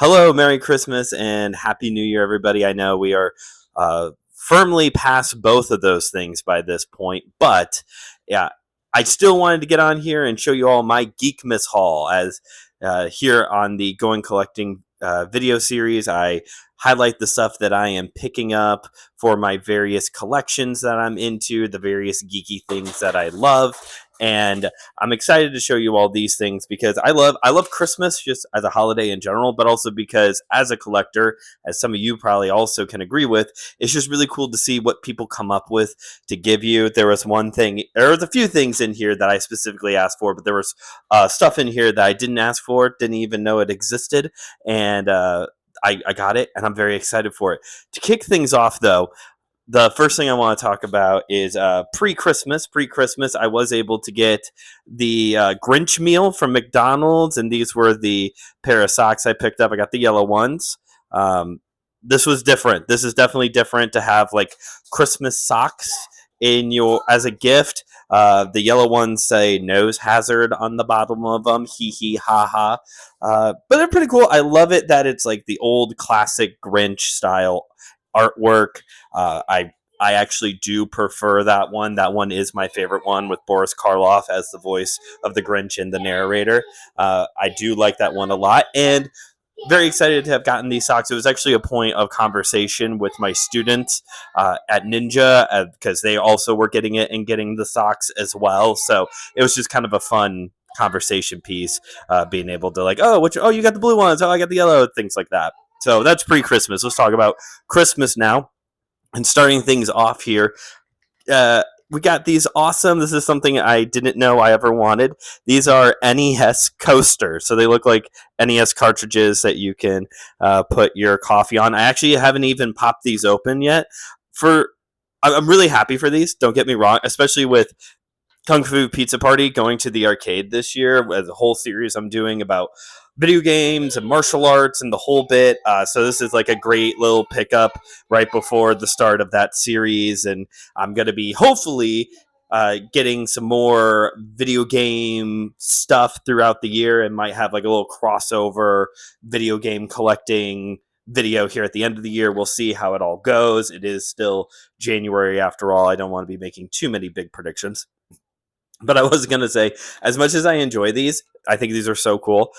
Hello, Merry Christmas, and Happy New Year, everybody. I know we are firmly past both of those things by this point, but yeah, I still wanted to get on here and show you all my Geekmas haul. As here on the Going Collecting video series, I highlight the stuff that I am picking up for my various collections that I'm into, the various geeky things that I love. And I'm excited to show you all these things because I love Christmas just as a holiday in general, but also because as a collector, as some of you probably also can agree with, it's just really cool to see what people come up with to give you. There was a few things in here that I specifically asked for, but there was stuff in here that I didn't ask for, didn't even know it existed, and I got it, and I'm very excited for it. To kick things off, though, the first thing I want to talk about is pre-Christmas. Pre-Christmas, I was able to get the Grinch meal from McDonald's, and these were the pair of socks I picked up. I got the yellow ones. This was different. This is definitely different to have like Christmas socks in your as a gift. The yellow ones say "nose hazard" on the bottom of them. Hee hee ha ha. But they're pretty cool. I love it that it's like the old classic Grinch style artwork. I actually do prefer that one. That one is my favorite one with Boris Karloff as the voice of the Grinch and the narrator. I do like that one a lot, and very excited to have gotten these socks. It was actually a point of conversation with my students at Ninja because they also were getting it and getting the socks as well. So it was just kind of a fun conversation piece, being able to like, you got the blue ones, I got the yellow, things like that. So that's pre-Christmas. Let's talk about Christmas now. And starting things off here, we got these awesome. This is something I didn't know I ever wanted. These are NES coasters. So they look like NES cartridges that you can put your coffee on. I actually haven't even popped these open yet. I'm really happy for these. Don't get me wrong, especially with Kung Fu Pizza Party going to the arcade this year with a whole series I'm doing about video games and martial arts and the whole bit. So this is like a great little pickup right before the start of that series, and I'm going to be hopefully getting some more video game stuff throughout the year, and might have like a little crossover video game collecting video here at the end of the year. We'll see how it all goes. It is still January after all. I don't want to be making too many big predictions. But I was going to say, as much as I enjoy these, I think these are so cool.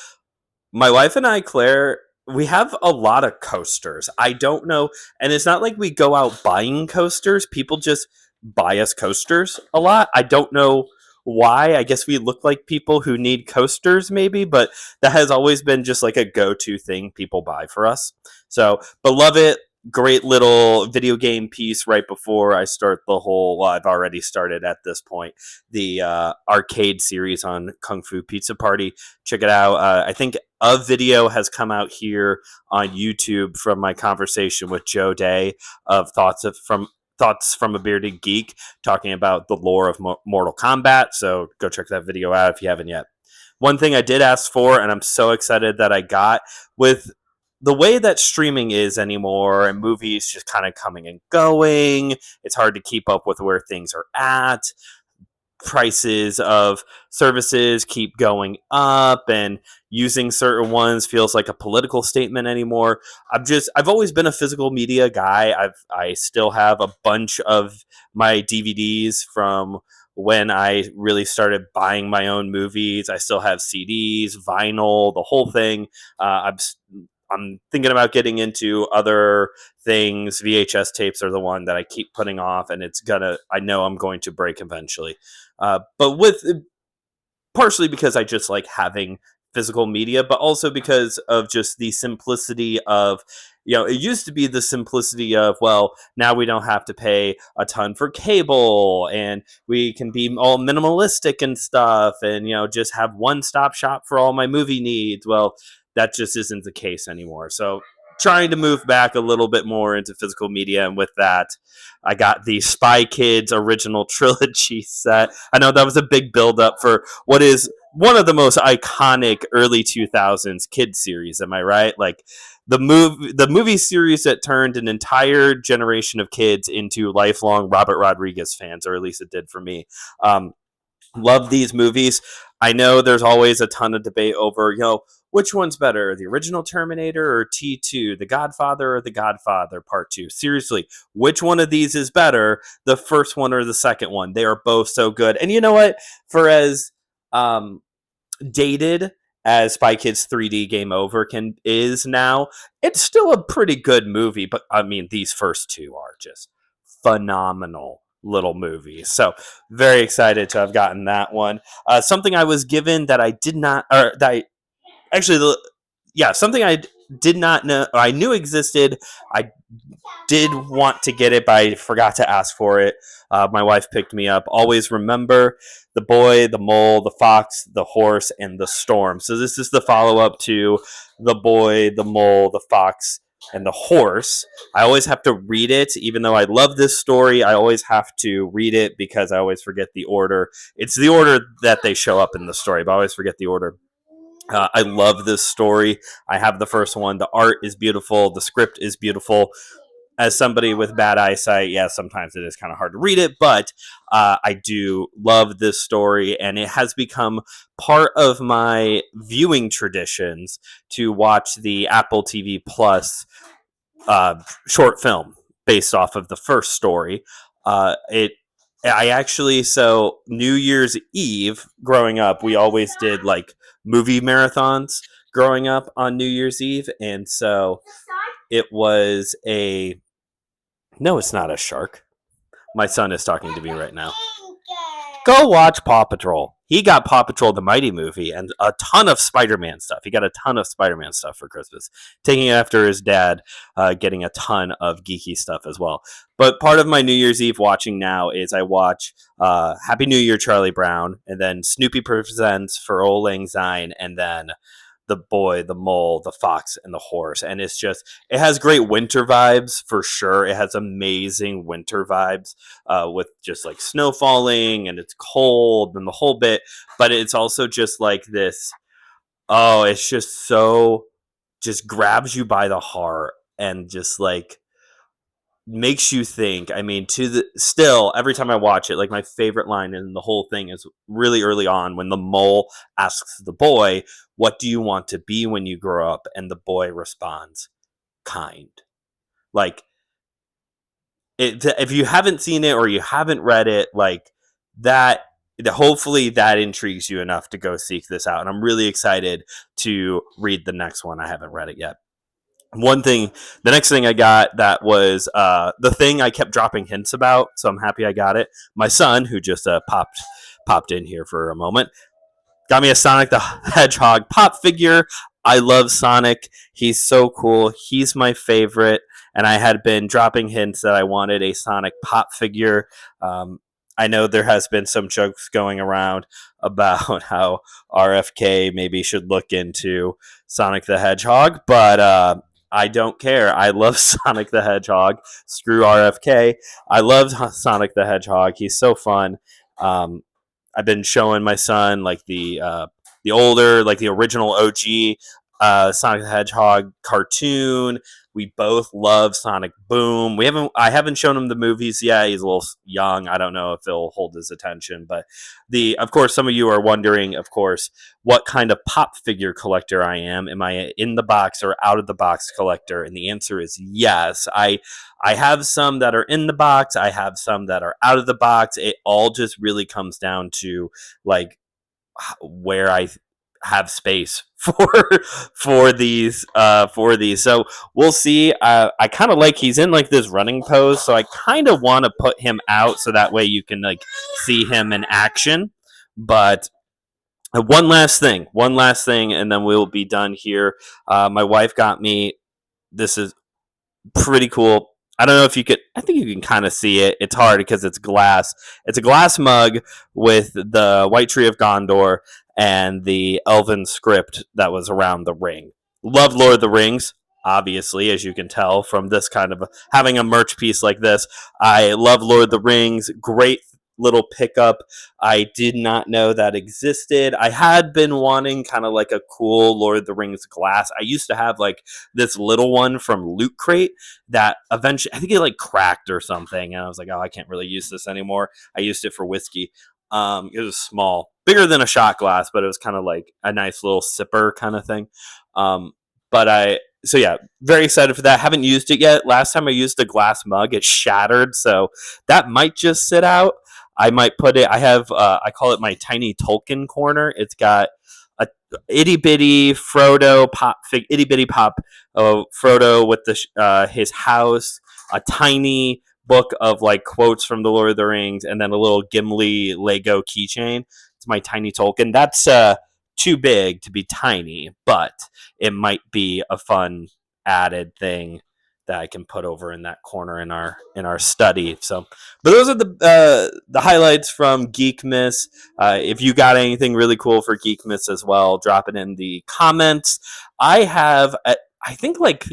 My wife and I, Claire, we have a lot of coasters. I don't know. And it's not like we go out buying coasters. People just buy us coasters a lot. I don't know why. I guess we look like people who need coasters, maybe, but that has always been just like a go-to thing people buy for us. So, but love it. Great little video game piece right before I start I've already started at this point, the arcade series on Kung Fu Pizza Party. Check it out. I think a video has come out here on YouTube from my conversation with Joe Day of Thoughts from a Bearded Geek, talking about the lore of Mortal Kombat. So go check that video out if you haven't yet. One thing I did ask for, and I'm so excited that I got, with the way that streaming is anymore and movies just kind of coming and going, it's hard to keep up with where things are at. Prices of services keep going up, and using certain ones feels like a political statement anymore. I've always been a physical media guy. I still have a bunch of my DVDs from when I really started buying my own movies. I still have CDs, vinyl, the whole thing. I'm thinking about getting into other things. VHS tapes are the one that I keep putting off, and I know I'm going to break eventually. But with partially because I just like having physical media, but also because of just the simplicity of, it used to be the simplicity of, well, now we don't have to pay a ton for cable, and we can be all minimalistic and stuff, and, just have one-stop shop for all my movie needs. Well, that just isn't the case anymore. So trying to move back a little bit more into physical media, and with that, I got the Spy Kids original trilogy set. I know that was a big build-up for what is one of the most iconic early 2000s kids series. Am I right? Like the movie series that turned an entire generation of kids into lifelong Robert Rodriguez fans, or at least it did for me. Love these movies. I know there's always a ton of debate over, which one's better, the original Terminator or T2, The Godfather or The Godfather Part 2. Seriously, which one of these is better, the first one or the second one? They are both so good. And you know what? For as um, dated as Spy Kids 3D Game Over is now, it's still a pretty good movie. But I mean, these first two are just phenomenal little movies. So very excited to have gotten that one. Something I was given that I did not, or that I actually, yeah, something I did not know, I knew existed. I did want to get it, but I forgot to ask for it. My wife picked me up. Always remember the boy, the mole, the fox, the horse, and the storm. So this is the follow up to the boy, the mole, the fox, and the horse. I always have to read it, even though I love this story. I always have to read it because I always forget the order. It's the order that they show up in the story, but I always forget the order. I love this story. I have the first one. The art is beautiful. The script is beautiful. As somebody with bad eyesight, yeah, sometimes it is kind of hard to read it, but I do love this story, and it has become part of my viewing traditions to watch the Apple TV Plus short film based off of the first story. It I actually so New Year's Eve growing up, we always did like movie marathons growing up on New Year's Eve, and so it was a no, it's not a shark. My son is talking to me right now. Go watch Paw Patrol. He got Paw Patrol the Mighty movie and a ton of Spider-Man stuff. He got a ton of Spider-Man stuff for Christmas, taking it after his dad, getting a ton of geeky stuff as well. But part of my New Year's Eve watching now is I watch Happy New Year, Charlie Brown, and then Snoopy Presents for Old Lang Syne, and then the boy, the mole, the fox, and the horse. And it has great winter vibes for sure. It has amazing winter vibes with just like snow falling and it's cold and the whole bit. But it's also just like this. Oh, it's just so, just grabs you by the heart and just like makes you think. I mean, still every time I watch it, like my favorite line in the whole thing is really early on when the mole asks the boy, "What do you want to be when you grow up?" And the boy responds, "Kind." Like if you haven't seen it or you haven't read it, like that. Hopefully that intrigues you enough to go seek this out. And I'm really excited to read the next one. I haven't read it yet. The next thing I got that was the thing I kept dropping hints about, so I'm happy I got it. My son, who just popped in here for a moment, got me a Sonic the Hedgehog pop figure. I love Sonic. He's so cool. He's my favorite. And I had been dropping hints that I wanted a Sonic pop figure. I know there has been some jokes going around about how RFK maybe should look into Sonic the Hedgehog, but I don't care. I love Sonic the Hedgehog. Screw RFK. I love Sonic the Hedgehog. He's so fun. Um, I've been showing my son like the older, like the original OG Sonic the Hedgehog cartoon. We both love Sonic Boom. I haven't shown him the movies yet. He's a little young. I don't know if it'll hold his attention. But of course, some of you are wondering, of course, what kind of pop figure collector I am. Am I in the box or out of the box collector? And the answer is yes. I have some that are in the box. I have some that are out of the box. It all just really comes down to like where I have space for these. So we'll see. I kind of like he's in like this running pose, so I kind of want to put him out so that way you can like see him in action. But one last thing, and then we'll be done here. My wife got me. This is pretty cool. I don't know if you could. I think you can kind of see it. It's hard because it's glass. It's a glass mug with the White Tree of Gondor and the Elven script that was around the ring. Love Lord of the Rings, obviously, as you can tell from this kind of having a merch piece like this. I love Lord of the Rings. Great little pickup. I did not know that existed. I had been wanting kind of like a cool Lord of the Rings glass. I used to have like this little one from Loot Crate that eventually I think it like cracked or something, and I was like, oh, I can't really use this anymore. I used it for whiskey. It was small, bigger than a shot glass, but it was kind of like a nice little sipper kind of thing. Um, but so yeah, very excited for that. Haven't used it yet. Last time I used a glass mug, it shattered, so that might just sit out. I might put it. I have. I call it my tiny Tolkien corner. It's got a itty bitty Frodo pop, itty bitty pop of Frodo with his house, a tiny book of like quotes from the Lord of the Rings, and then a little Gimli Lego keychain. It's my tiny Tolkien. That's too big to be tiny, but it might be a fun added thing that I can put over in that corner in our study. So, but those are the highlights from Geekmas. If you got anything really cool for Geekmas as well, drop it in the comments. I have, I think, like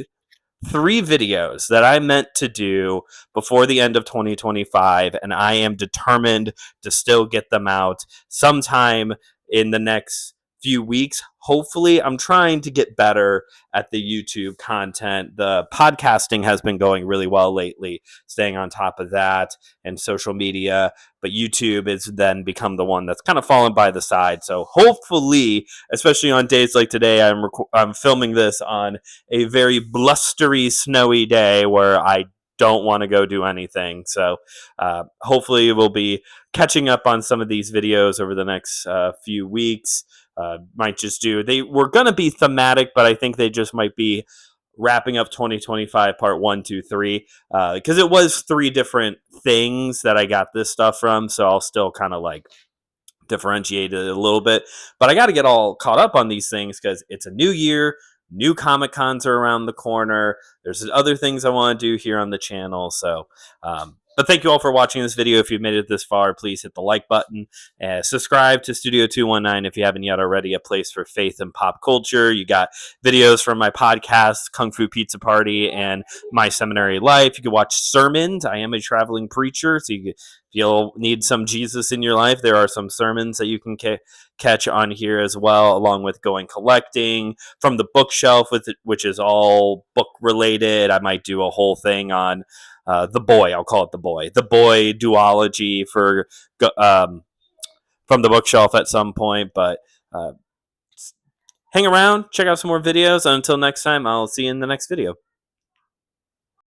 3 videos that I meant to do before the end of 2025, and I am determined to still get them out sometime in the next few weeks. Hopefully, I'm trying to get better at the YouTube content. The podcasting has been going really well lately, staying on top of that and social media, but YouTube has then become the one that's kind of fallen by the side. So hopefully, especially on days like today, I'm filming this on a very blustery, snowy day where I don't want to go do anything. So hopefully we'll be catching up on some of these videos over the next few weeks. Might just do, they were going to be thematic, but I think they just might be wrapping up 2025 part 1, 2, 3, because it was 3 different things that I got this stuff from. So I'll still kind of like differentiate it a little bit, but I got to get all caught up on these things because it's a new year. New Comic Cons are around the corner. There's other things I want to do here on the channel. So, but thank you all for watching this video. If you've made it this far, please hit the like button. Subscribe to Studio 219 if you haven't yet already. A place for faith and pop culture. You got videos from my podcast, Kung Fu Pizza Party, and My Seminary Life. You can watch sermons. I am a traveling preacher, so if you'll need some Jesus in your life, there are some sermons that you can catch on here as well, along with Going Collecting, From the Bookshelf, which is all book related. I might do a whole thing on The Boy. I'll call it The Boy duology for From the Bookshelf at some point. But hang around, check out some more videos. Until next time, I'll see you in the next video.